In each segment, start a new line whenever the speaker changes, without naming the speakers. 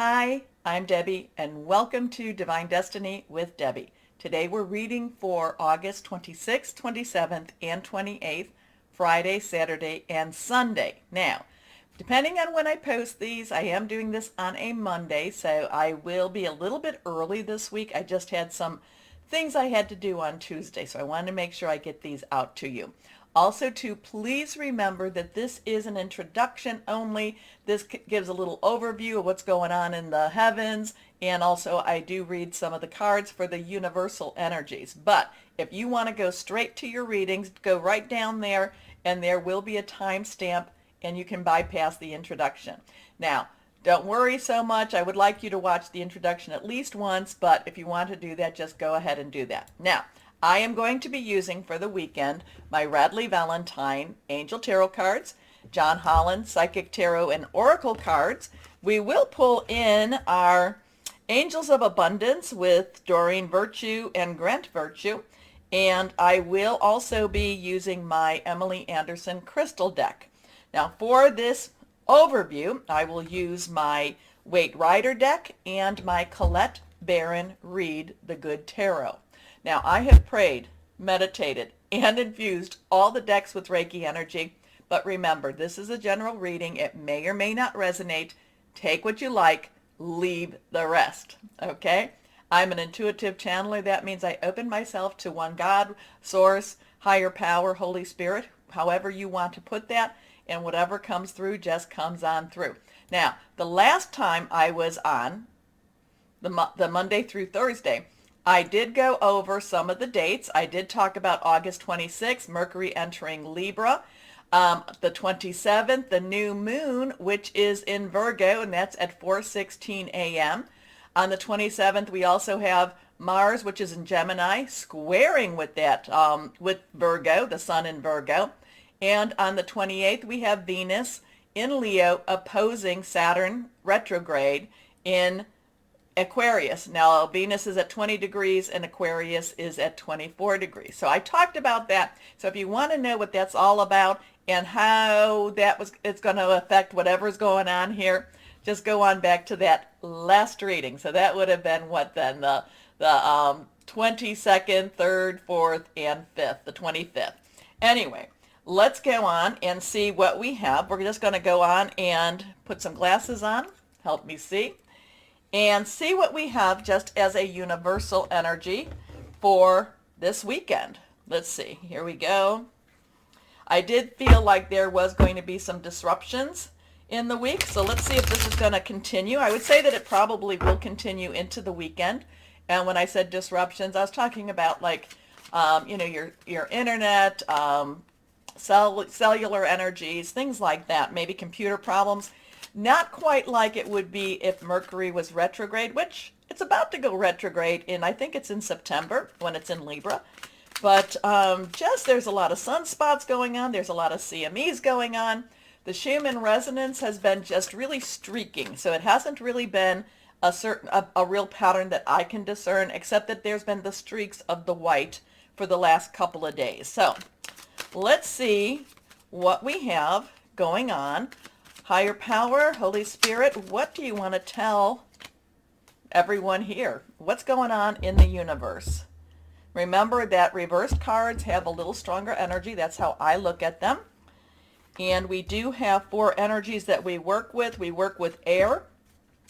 Hi, I'm Debbie, and welcome to Divine Destiny with Debbie. Today we're reading for August 26th, 27th, and 28th, Friday, Saturday, and Sunday. Now, depending on when I post these, I am doing this on a Monday, so I will be a little bit early this week. I just had some things I had to do on Tuesday, so I wanted to make sure I get these out to you. Also, too, please remember that this is an introduction only. This gives a little overview of what's going on in the heavens, and also I do read some of the cards for the universal energies. But if you want to go straight to your readings, go right down there, and there will be a timestamp, and you can bypass the introduction. Now, don't worry so much. I would like you to watch the introduction at least once, but if you want to do that, just go ahead and do that. Now, I am going to be using for the weekend my Radley Valentine Angel Tarot cards, John Holland Psychic Tarot and Oracle cards. We will pull in our Angels of Abundance with Doreen Virtue and Grant Virtue, and I will also be using my Emily Anderson Crystal deck. Now for this overview, I will use my Waite Rider deck and my Colette Baron Reed the Good Tarot. Now, I have prayed, meditated, and infused all the decks with Reiki energy, but remember, this is a general reading. It may or may not resonate. Take what you like, leave the rest, okay? I'm an intuitive channeler. That means I open myself to one God, source, higher power, Holy Spirit, however you want to put that, and whatever comes through just comes on through. Now, the last time I was on, the Monday through Thursday, I did go over some of the dates. I did talk about August 26th, Mercury entering Libra. The 27th, the new moon, which is in Virgo, and that's at 4:16 a.m. On the 27th, we also have Mars, which is in Gemini, squaring with that, with Virgo, the sun in Virgo. And on the 28th, we have Venus in Leo opposing Saturn retrograde in Aquarius. Now, Venus is at 20 degrees and Aquarius is at 24 degrees. So I talked about that. So if you want to know what that's all about and how it's going to affect whatever's going on here, just go on back to that last reading. So that would have been what then? The 22nd, 3rd, 4th, and 5th, the 25th. Anyway, let's go on and see what we have. We're just going to go on and put some glasses on. Help me see. And see what we have just as a universal energy for this weekend. Let's see. Here we go. I did feel like there was going to be some disruptions in the week, so let's see if this is going to continue. I would say that it probably will continue into the weekend. And when I said disruptions, I was talking about like, your internet, cellular energies, things like that, maybe computer problems. Not quite like it would be if Mercury was retrograde, which it's about to go retrograde in, I think it's in September when it's in Libra. But just there's a lot of sunspots going on. There's a lot of CMEs going on. The Schumann resonance has been just really streaking. So it hasn't really been a real pattern that I can discern, except that there's been the streaks of the white for the last couple of days. So let's see what we have going on. Higher power, Holy Spirit, what do you want to tell everyone here? What's going on in the universe? Remember that reversed cards have a little stronger energy. That's how I look at them. And we do have 4 energies that we work with. We work with air,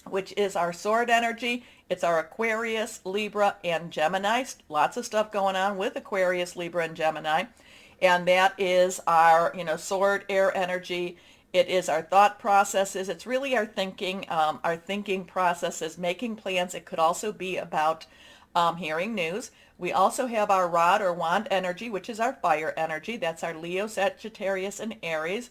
which is our sword energy. It's our Aquarius, Libra, and Gemini. Lots of stuff going on with Aquarius, Libra, and Gemini. And that is our, sword air energy. It is our thought processes. It's really our thinking processes, making plans. It could also be about hearing news. We also have our rod or wand energy, which is our fire energy. That's our Leo, Sagittarius, and Aries.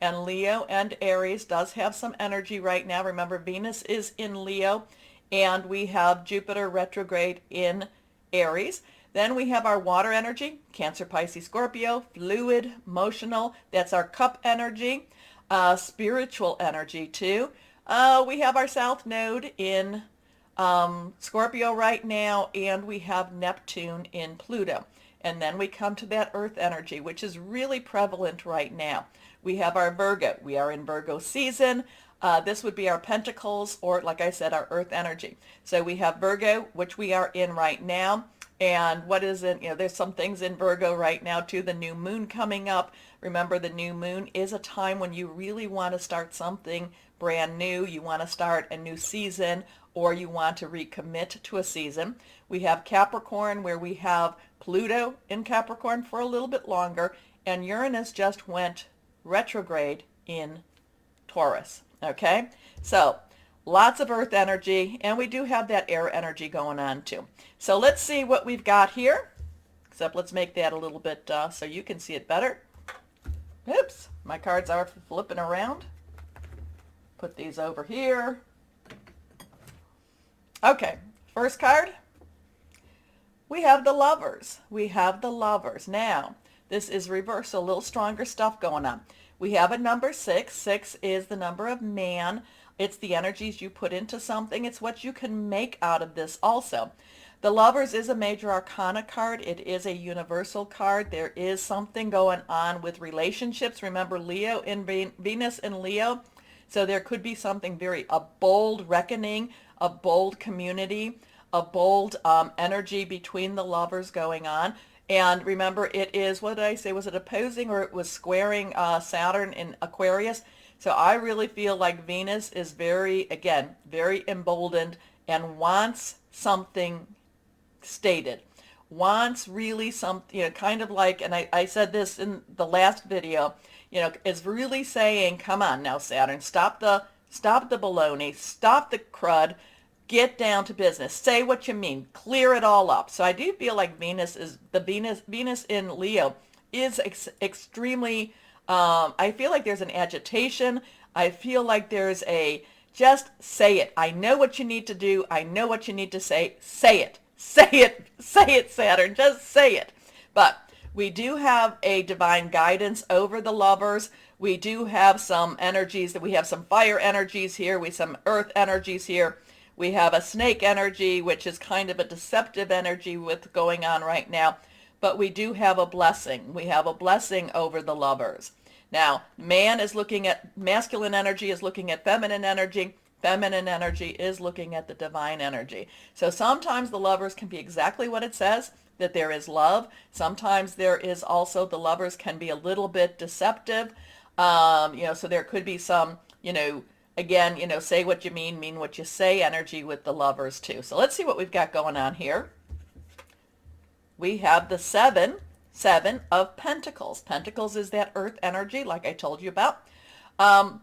And Leo and Aries does have some energy right now. Remember, Venus is in Leo, and we have Jupiter retrograde in Aries. Then we have our water energy, Cancer, Pisces, Scorpio, fluid, emotional. That's our cup energy. Spiritual energy too. We have our South Node in Scorpio right now, and we have Neptune in Pluto. And then we come to that Earth energy, which is really prevalent right now. We have our Virgo. We are in Virgo season. This would be our pentacles, or like I said, our earth energy. So we have Virgo, which we are in right now. And what is it? There's some things in Virgo right now too. The new moon coming up. Remember, the new moon is a time when you really want to start something brand new. You want to start a new season, or you want to recommit to a season. We have Capricorn, where we have Pluto in Capricorn for a little bit longer, and Uranus just went retrograde in Taurus. Okay, so lots of earth energy, and we do have that air energy going on too. So let's see what we've got here, except let's make that a little bit so you can see it better. Oops, my cards are flipping around. Put these over here. Okay, first card, we have the Lovers. We have the Lovers. Now, this is reverse, so a little stronger stuff going on. We have a number 6. 6 is the number of man. It's the energies you put into something. It's what you can make out of this also. The Lovers is a major arcana card. It is a universal card. There is something going on with relationships. Remember, Leo in Venus in Leo. So there could be something a bold reckoning, a bold community, a bold energy between the lovers going on. And remember, it is, what did I say, was it opposing, or it was squaring Saturn in Aquarius? So I really feel like Venus is very emboldened and wants something stated. Wants really something, kind of like, and I said this in the last video, is really saying, come on now, Saturn, stop the baloney, stop the crud, get down to business. Say what you mean. Clear it all up. So I do feel like Venus in Leo is extremely, I feel like there's an agitation. I feel like there's just say it. I know what you need to do. I know what you need to say. Say it. Say it. Say it, Saturn. Just say it. But we do have a divine guidance over the lovers. We do have some energies we have some fire energies here. We have some earth energies here. We have a snake energy, which is kind of a deceptive energy with going on right now. But we do have a blessing. We have a blessing over the lovers. Now, man is looking at masculine energy, is looking at feminine energy. Feminine energy is looking at the divine energy. So sometimes the lovers can be exactly what it says, that there is love. Sometimes there is also, the lovers can be a little bit deceptive. So there could be some, again, say what you mean what you say energy with the lovers too. So let's see what we've got going on here. We have the seven of Pentacles. Pentacles is that earth energy, like I told you about. Seven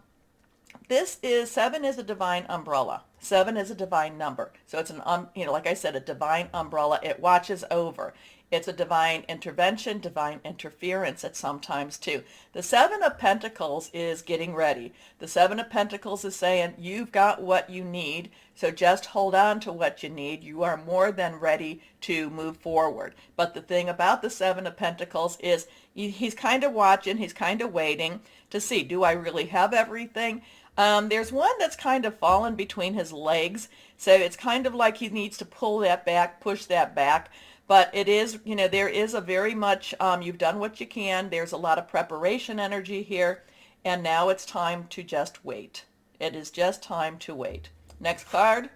is a divine umbrella. 7 is a divine number. So it's like I said, a divine umbrella. It watches over. It's a divine intervention, divine interference at sometimes too. The 7 of Pentacles is getting ready. The 7 of Pentacles is saying, you've got what you need, so just hold on to what you need. You are more than ready to move forward. But the thing about the 7 of Pentacles is he's kind of watching, he's kind of waiting to see, do I really have everything? There's one that's kind of fallen between his legs, so it's kind of like he needs to pull that back, push that back. But it is, there is a very much, you've done what you can. There's a lot of preparation energy here. And now it's time to just wait. It is just time to wait. Next card.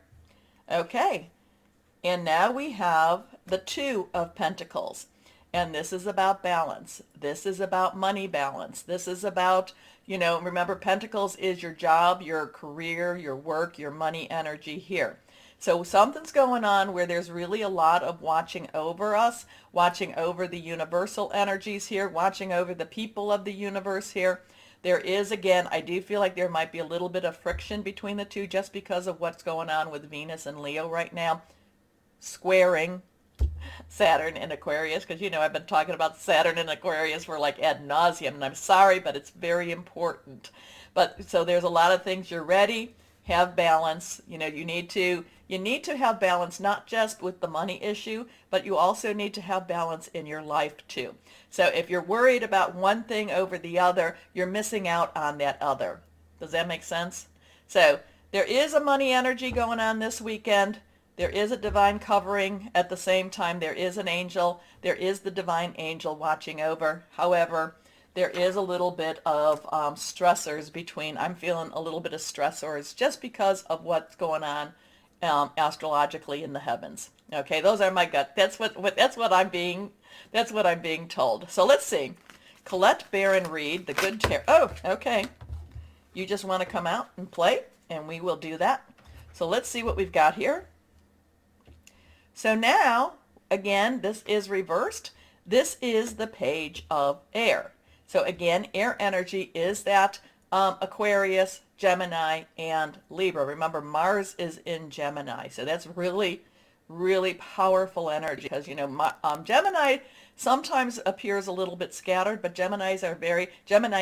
Okay. And now we have the 2 of Pentacles. And this is about balance. This is about money balance. This is about, remember, Pentacles is your job, your career, your work, your money energy here. So something's going on where there's really a lot of watching over us, watching over the universal energies here, watching over the people of the universe here. There is, again, I do feel like there might be a little bit of friction between the two just because of what's going on with Venus and Leo right now, squaring Saturn in Aquarius, because I've been talking about Saturn in Aquarius for like ad nauseum, and I'm sorry, but it's very important. But so there's a lot of things. You're ready, have balance. You need to have balance, not just with the money issue, but you also need to have balance in your life too. So if you're worried about one thing over the other, you're missing out on that other. Does that make sense? So there is a money energy going on this weekend. There is a divine covering. At the same time, there is an angel. There is the divine angel watching over. However, there is a little bit of stressors between, I'm feeling a little bit of stressors just because of what's going on astrologically in the heavens. Okay, those are my gut. That's what I'm being told. So let's see. Colette Barron Reed, the good tarot. Oh, okay. You just want to come out and play, and we will do that. So let's see what we've got here. So now, again, this is reversed. This is the Page of Air. So again, air energy is that Aquarius, Gemini, and Libra. Remember, Mars is in Gemini. So that's really, really powerful energy because, Gemini sometimes appears a little bit scattered, but Gemini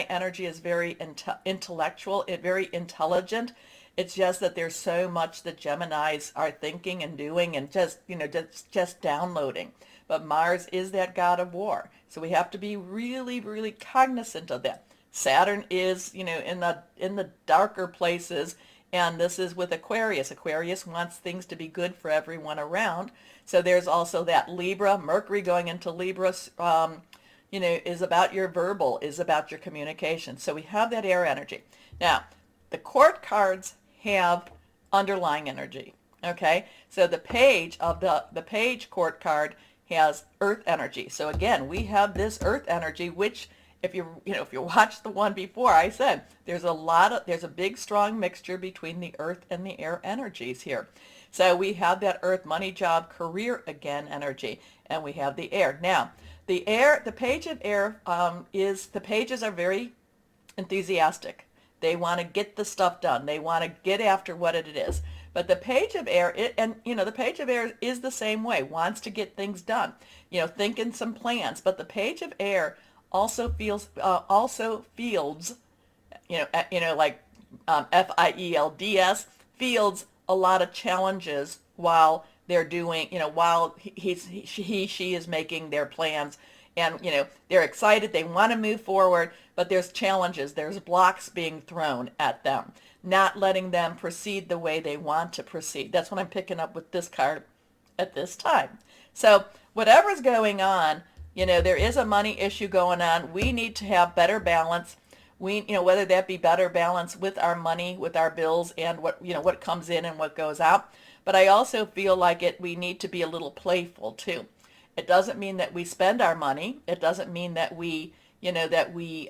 energy is very intellectual, very intelligent. It's just that there's so much that Geminis are thinking and doing and just downloading. But Mars is that god of war. So we have to be really, really cognizant of that. Saturn is, in the darker places, and this is with Aquarius. Aquarius wants things to be good for everyone around. So there's also that Libra, Mercury going into Libra, is about your verbal, is about your communication. So we have that air energy. Now, the court cards have underlying energy. Okay, so the page of the page court card has earth energy. So again, we have this earth energy, which if you watch the one before, I said there's a big strong mixture between the earth and the air energies here. So we have that earth, money, job, career again energy, and we have the air. Now, the page of air the pages are very enthusiastic. They want to get the stuff done. They want to get after what it is. But the Page of Air, the Page of Air is the same way, wants to get things done, thinking some plans. But the Page of Air also fields, like FIELDS, fields a lot of challenges while they're doing, while she is making their plans. And, they're excited, they want to move forward, but there's challenges, there's blocks being thrown at them, not letting them proceed the way they want to proceed. That's what I'm picking up with this card at this time. So whatever's going on, there is a money issue going on. We need to have better balance. Whether that be better balance with our money, with our bills, and what comes in and what goes out. But I also feel like we need to be a little playful too. It doesn't mean that we spend our money. It doesn't mean that we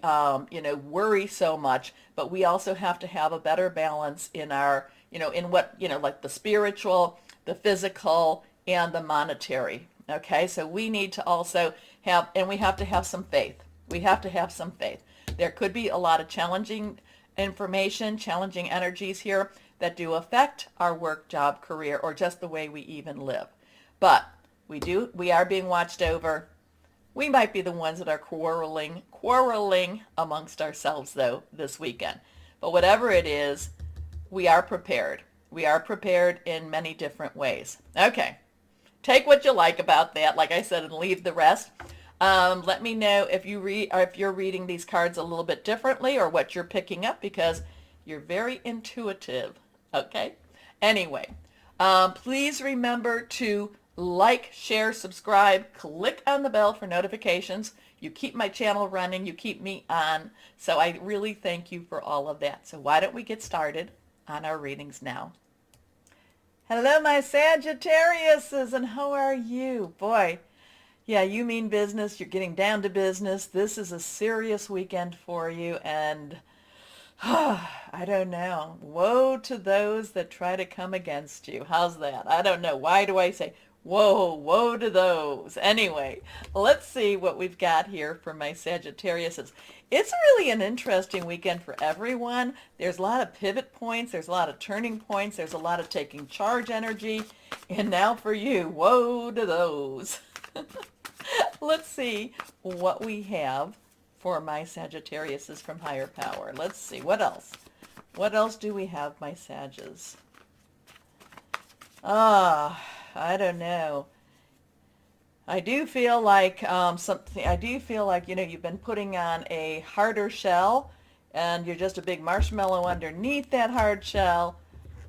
worry so much, but we also have to have a better balance in our, like the spiritual, the physical, and the monetary. Okay, so we need to also have, and we have to have some faith. We have to have some faith. There could be a lot of challenging information, challenging energies here that do affect our work, job, career, or just the way we even live. But we are being watched over. We might be the ones that are quarreling amongst ourselves, though, this weekend. But whatever it is, we are prepared. We are prepared in many different ways. Okay, take what you like about that, like I said, and leave the rest. Let me know if you're reading these cards a little bit differently or what you're picking up, because you're very intuitive. Okay? Anyway, please remember to like, share, subscribe, click on the bell for notifications. You keep my channel running, you keep me on, so I really thank you for all of that. So why don't we get started on our readings now? Hello, my Sagittariuses, and how are you? Boy, yeah, you mean business. You're getting down to business. This is a serious weekend for you, and I don't know. Woe to those that try to come against you. How's that? I don't know. Why do I say whoa, woe to those? Anyway, let's see what we've got here for my Sagittariuses. It's really an interesting weekend for everyone. There's a lot of pivot points. There's a lot of turning points. There's a lot of taking charge energy. And now for you, woe to those. Let's see what we have for my Sagittariuses from higher power. Let's see. What else? What else do we have, my Sages? I don't know. I do feel like you've been putting on a harder shell, and you're just a big marshmallow underneath that hard shell.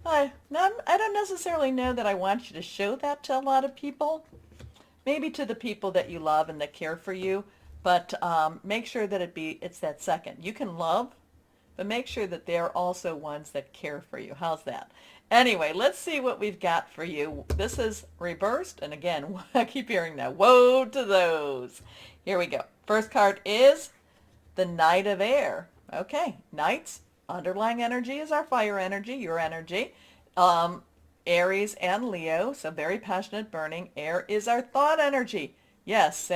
I don't necessarily know that I want you to show that to a lot of people. Maybe to the people that you love and that care for you, But make sure that it's that second. You can love, but make sure that they're also ones that care for you. How's that? Anyway, let's see what we've got for you. This is reversed, and again, I keep hearing that. Woe to those. Here we go. First card is the Knight of Air. Okay, Knights, underlying energy is our fire energy, your energy. Aries and Leo, so very passionate, burning. Air is our thought energy. Yes,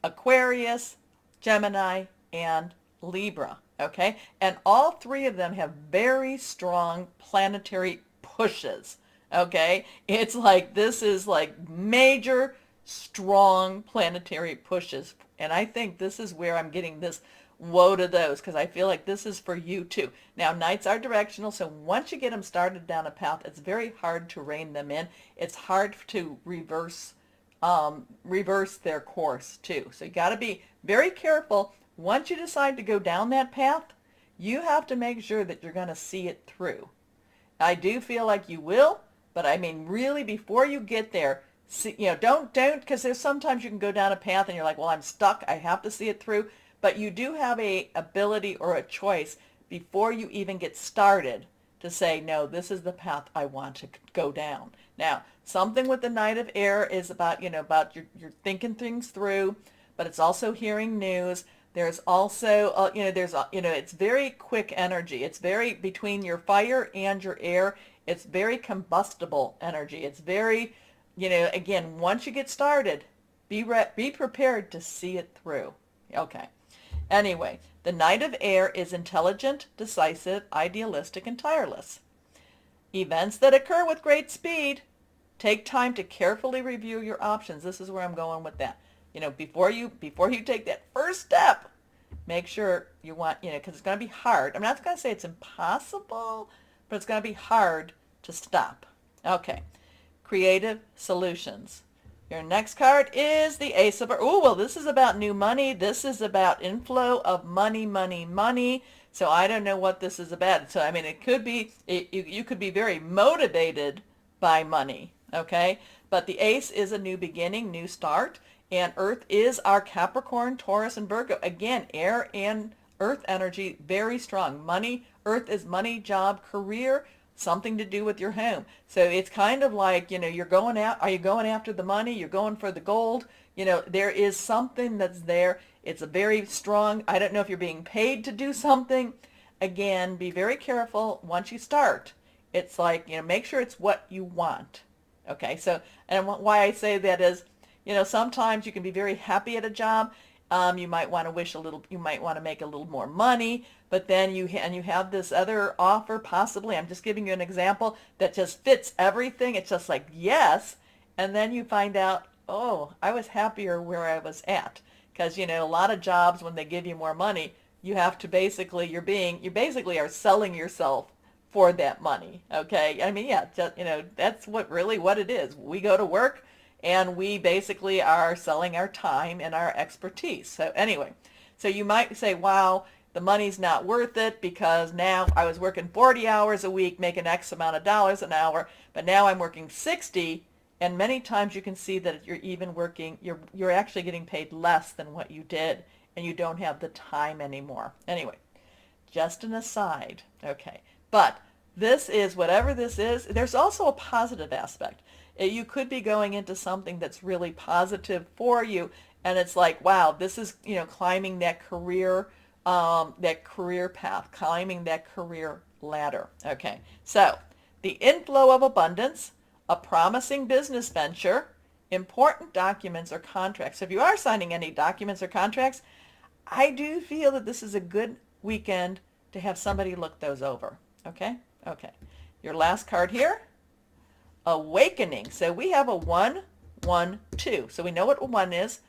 Aquarius, Gemini, and Libra. Okay, and all three of them have very strong planetary pushes. Okay, it's like this is like major, strong planetary pushes, and I think this is where I'm getting this woe to those, because I feel like this is for you too. Now, nights are directional, so once you get them started down a path, it's very hard to rein them in. It's hard to reverse their course too. So you got to be very careful. Once you decide to go down that path, you have to make sure that you're going to see it through. I do feel like you will, but I mean, really, before you get there, see, don't, because there's sometimes you can go down a path and you're like, well, I'm stuck. I have to see it through. But you do have a ability or a choice before you even get started to say, no, this is the path I want to go down. Now, something with the Knight of Air is about, about you're thinking things through, but it's also hearing news. There's also, it's very quick energy. It's very, between your fire and your air, it's very combustible energy. It's very, again, once you get started, be prepared to see it through. Okay. Anyway, the Knight of Air is intelligent, decisive, idealistic, and tireless. Events that occur with great speed. Take time to carefully review your options. This is where I'm going with that. Before you take that first step, make sure you want, because it's going to be hard. I'm not going to say it's impossible, but it's going to be hard to stop. Okay. Creative solutions. Your next card is the Ace of... Oh, well, this is about new money. This is about inflow of money, money, money. So I don't know what this is about. So, I mean, it could be... You could be very motivated by money, okay? But the Ace is a new beginning, new start. And Earth is our Capricorn, Taurus, and Virgo. Again, air and Earth energy, very strong. Money, Earth is money, job, career, something to do with your home. So it's kind of like, you're going out. Are you going after the money? You're going for the gold. There is something that's there. It's a very strong, I don't know if you're being paid to do something. Again, be very careful once you start. It's like, make sure it's what you want. Okay, so, and why I say that is, sometimes you can be very happy at a job. You might want to you might want to make a little more money, but then you have this other offer, possibly, I'm just giving you an example, that just fits everything. It's just like, yes. And then you find out, oh, I was happier where I was at. Because, a lot of jobs, when they give you more money, you have to basically, you basically are selling yourself for that money. Okay. I mean, yeah, just, that's what it is. We go to work, and we basically are selling our time and our expertise. So anyway, so you might say, wow, the money's not worth it because now I was working 40 hours a week, making X amount of dollars an hour, but now I'm working 60, and many times you can see that you're even working, you're actually getting paid less than what you did, and you don't have the time anymore. Anyway, just an aside. Okay. But this is, whatever this is, there's also a positive aspect. You could be going into something that's really positive for you, and it's like, wow, this is, climbing that career path, climbing that career ladder. Okay, so the inflow of abundance, a promising business venture, important documents or contracts. So if you are signing any documents or contracts, I do feel that this is a good weekend to have somebody look those over. Okay, okay. Your last card here. Awakening. So we have a 1, 1, 2. So we know what 1 is.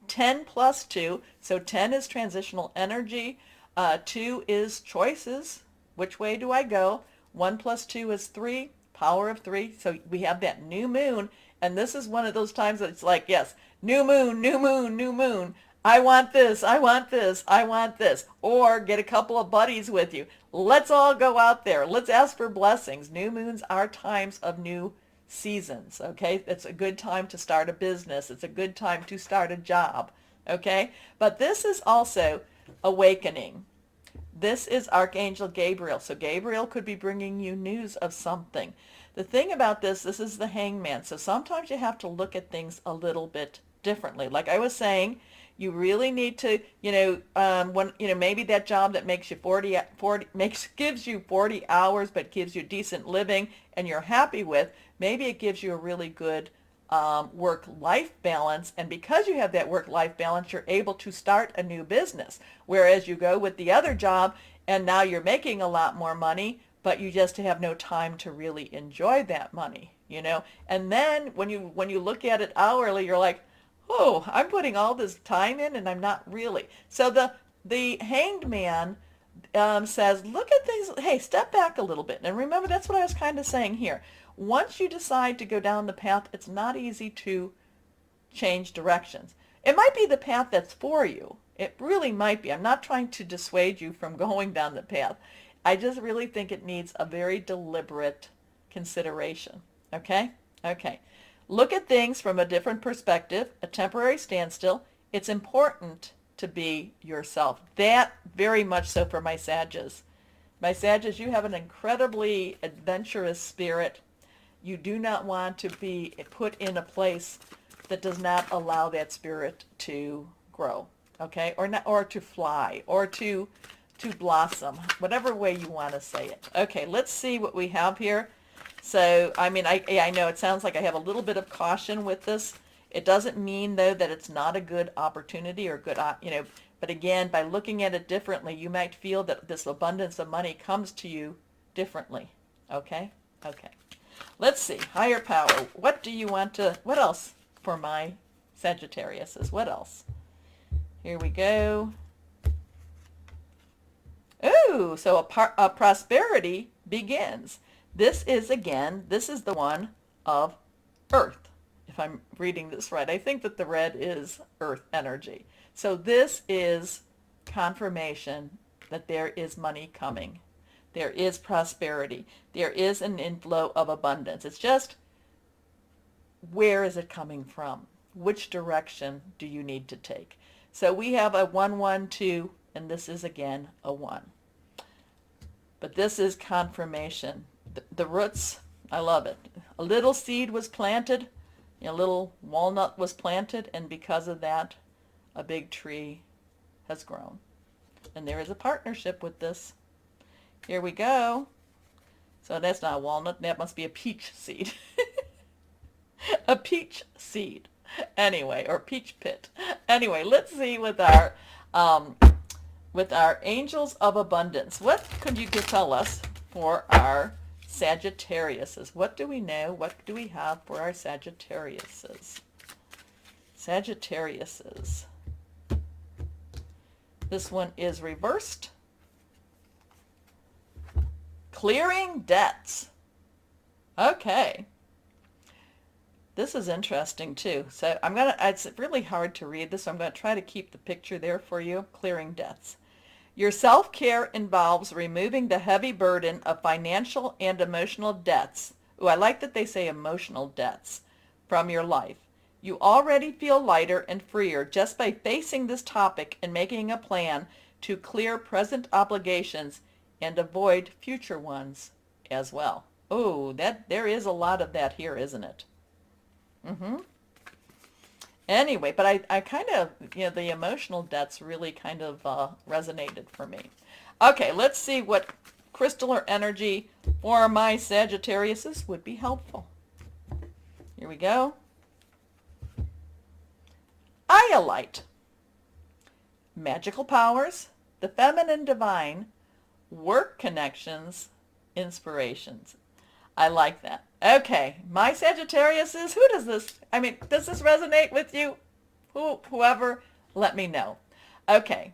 10 plus 2. So 10 is transitional energy. 2 is choices. Which way do I go? 1 plus 2 is 3. Power of 3. So we have that new moon. And this is one of those times that it's like, yes, new moon, new moon, new moon. I want this, I want this, I want this. Or get a couple of buddies with you. Let's all go out there. Let's ask for blessings. New moons are times of new seasons. Okay, it's a good time to start a business. It's a good time to start a job. Okay? But this is also awakening. This is Archangel Gabriel. So Gabriel could be bringing you news of something. The thing about this is the Hangman. So sometimes you have to look at things a little bit differently. Like I was saying, you really need to, maybe that job that makes you 40 gives you 40 hours, but gives you decent living and you're happy with, maybe it gives you a really good work-life balance. And because you have that work-life balance, you're able to start a new business. Whereas you go with the other job and now you're making a lot more money, but you just have no time to really enjoy that money, And then when you look at it hourly, you're like, oh, I'm putting all this time in and I'm not really. So the Hanged Man says, look at things, hey, step back a little bit. And remember, that's what I was kind of saying here. Once you decide to go down the path, it's not easy to change directions. It might be the path that's for you. It really might be. I'm not trying to dissuade you from going down the path. I just really think it needs a very deliberate consideration. Okay? Okay. Look at things from a different perspective, a temporary standstill. It's important to be yourself. That very much so for my Sages. My Sages, you have an incredibly adventurous spirit. You do not want to be put in a place that does not allow that spirit to grow, okay? Or to fly, or to blossom, whatever way you want to say it. Okay, let's see what we have here. So, I mean, I know it sounds like I have a little bit of caution with this. It doesn't mean, though, that it's not a good opportunity or good, but again, by looking at it differently, you might feel that this abundance of money comes to you differently. Okay? Okay. Let's see. Higher power. What else for my Sagittariuses? What else? Here we go. Ooh, so a prosperity begins. This is the one of Earth, if I'm reading this right. I think that the red is Earth energy. So this is confirmation that there is money coming. There is prosperity. There is an inflow of abundance. It's just, where is it coming from? Which direction do you need to take? So we have a 112, and this is again a 1. But this is confirmation. The roots, I love it. A little seed was planted, a little walnut was planted, and because of that, a big tree has grown. And there is a partnership with this. Here we go. So that's not a walnut, that must be a peach seed. A peach seed. Anyway, or peach pit. Anyway, let's see with our angels of abundance. What could you tell us for our Sagittariuses? What do we know? What do we have for our Sagittariuses? Sagittariuses. This one is reversed. Clearing debts. Okay. This is interesting too. So it's really hard to read this, so I'm going to try to keep the picture there for you. Clearing debts. Your self-care involves removing the heavy burden of financial and emotional debts. Ooh, I like that they say emotional debts from your life. You already feel lighter and freer just by facing this topic and making a plan to clear present obligations and avoid future ones as well. Oh, there is a lot of that here, isn't it? Anyway, but I kind of, the emotional debts really kind of resonated for me. Okay, let's see what crystal or energy for my Sagittariuses would be helpful. Here we go. Iolite. Magical powers, the feminine divine, work connections, inspirations. I like that. Okay, my Sagittariuses, does this resonate with you? Whoever, let me know. Okay,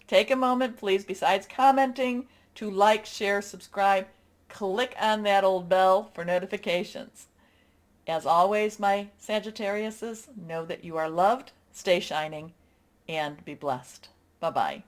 take a moment, please, besides commenting, to like, share, subscribe, click on that old bell for notifications. As always, my Sagittariuses, know that you are loved, stay shining, and be blessed. Bye-bye.